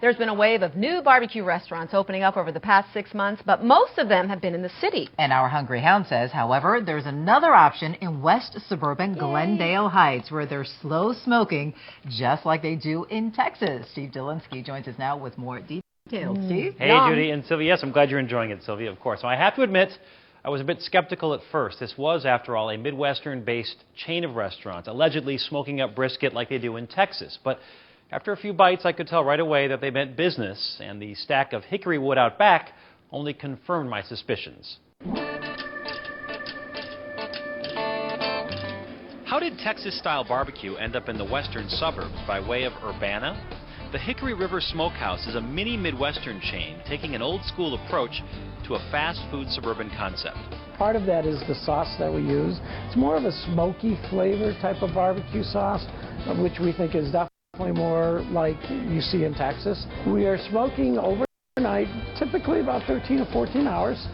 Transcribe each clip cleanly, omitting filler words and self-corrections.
There's been a wave of new barbecue restaurants opening up over the past 6 months, but most of them have been in the city. And our Hungry Hound says, however, there's another option in west suburban Glendale Heights where they're slow smoking just like they do in Texas. Steve Dolinsky joins us now with more details. Steve? Hey, Judy and Sylvia. Yes, I'm glad you're enjoying it, Sylvia, of course. So I have to admit, I was a bit skeptical at first. This was, after all, a Midwestern-based chain of restaurants, allegedly smoking up brisket like they do in Texas. But after a few bites, I could tell right away that they meant business, and the stack of hickory wood out back only confirmed my suspicions. How did Texas-style barbecue end up in the western suburbs by way of Urbana? The Hickory River Smokehouse is a mini Midwestern chain taking an old-school approach to a fast-food suburban concept. Part of that is the sauce that we use. It's more of a smoky flavor type of barbecue sauce, which we think is definitely more like you see in Texas. We are smoking overnight, typically about 13 to 14 hours,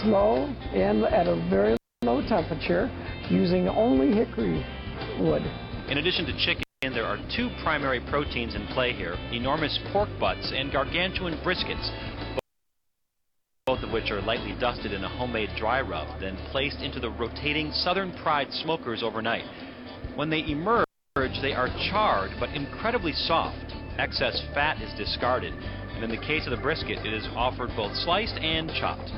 slow and at a very low temperature, using only hickory wood. In addition to chicken, there are two primary proteins in play here, enormous pork butts and gargantuan briskets, both of which are lightly dusted in a homemade dry rub, then placed into the rotating Southern Pride smokers overnight. When they emerge, they are charred but incredibly soft. Excess fat is discarded, and in the case of the brisket, it is offered both sliced and chopped.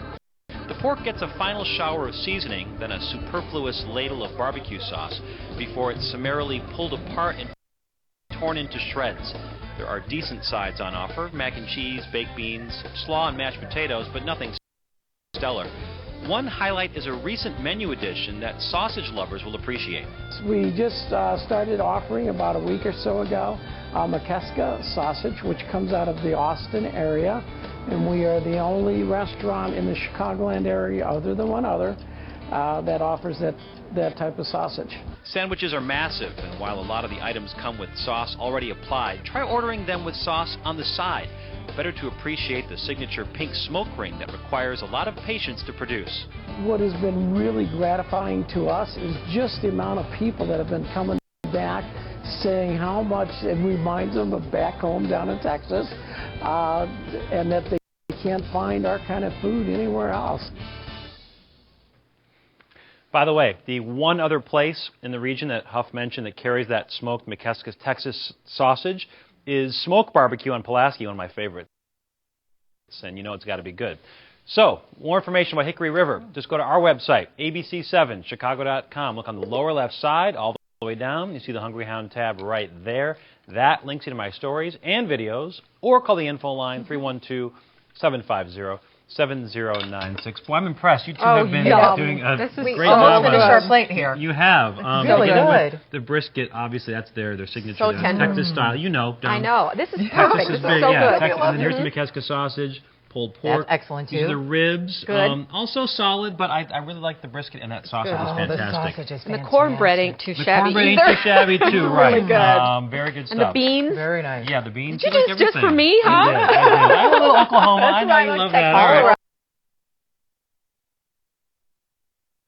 The pork gets a final shower of seasoning, then a superfluous ladle of barbecue sauce, before it's summarily pulled apart and torn into shreds. There are decent sides on offer: mac and cheese, baked beans, slaw and mashed potatoes, but nothing stellar. One highlight is a recent menu addition that sausage lovers will appreciate. We just started offering about a week or so ago McKeska sausage, which comes out of the Austin area, and we are the only restaurant in the Chicagoland area, other than one other, that offers that type of sausage. Sandwiches are massive, and while a lot of the items come with sauce already applied, try ordering them with sauce on the side. Better to appreciate the signature pink smoke ring that requires a lot of patience to produce. What has been really gratifying to us is just the amount of people that have been coming back, saying how much it reminds them of back home down in Texas, and that they can't find our kind of food anywhere else. By the way, the one other place in the region that Huff mentioned that carries that smoked McKeska Texas sausage is Smoke Barbecue on Pulaski, one of my favorites. And you know it's got to be good. So, more information about Hickory River, just go to our website, abc7chicago.com. Look on the lower left side, all the way down. You see the Hungry Hound tab right there. That links you to my stories and videos, or call the info line, 312-750-7096. Boy, I'm impressed. You two have been doing a great job. Finish our plate here. You have. Really good. The brisket, obviously, that's their signature. So tender. Texas style, you know. I know. This is perfect. Texas This is is big, so good. Texas, and then here's the McKeska sausage, pulled pork. That's excellent, too. These are the ribs. Good. Also solid, but I really like the brisket, and that sausage is fantastic. The sausage is And the cornbread ain't too shabby cornbread either. ain't too shabby, too, right. Really good. Very good stuff. And the beans. Very nice. Yeah, the beans. Did you just for me, huh? I did. I have a little Oklahoma. I know you love that. All right.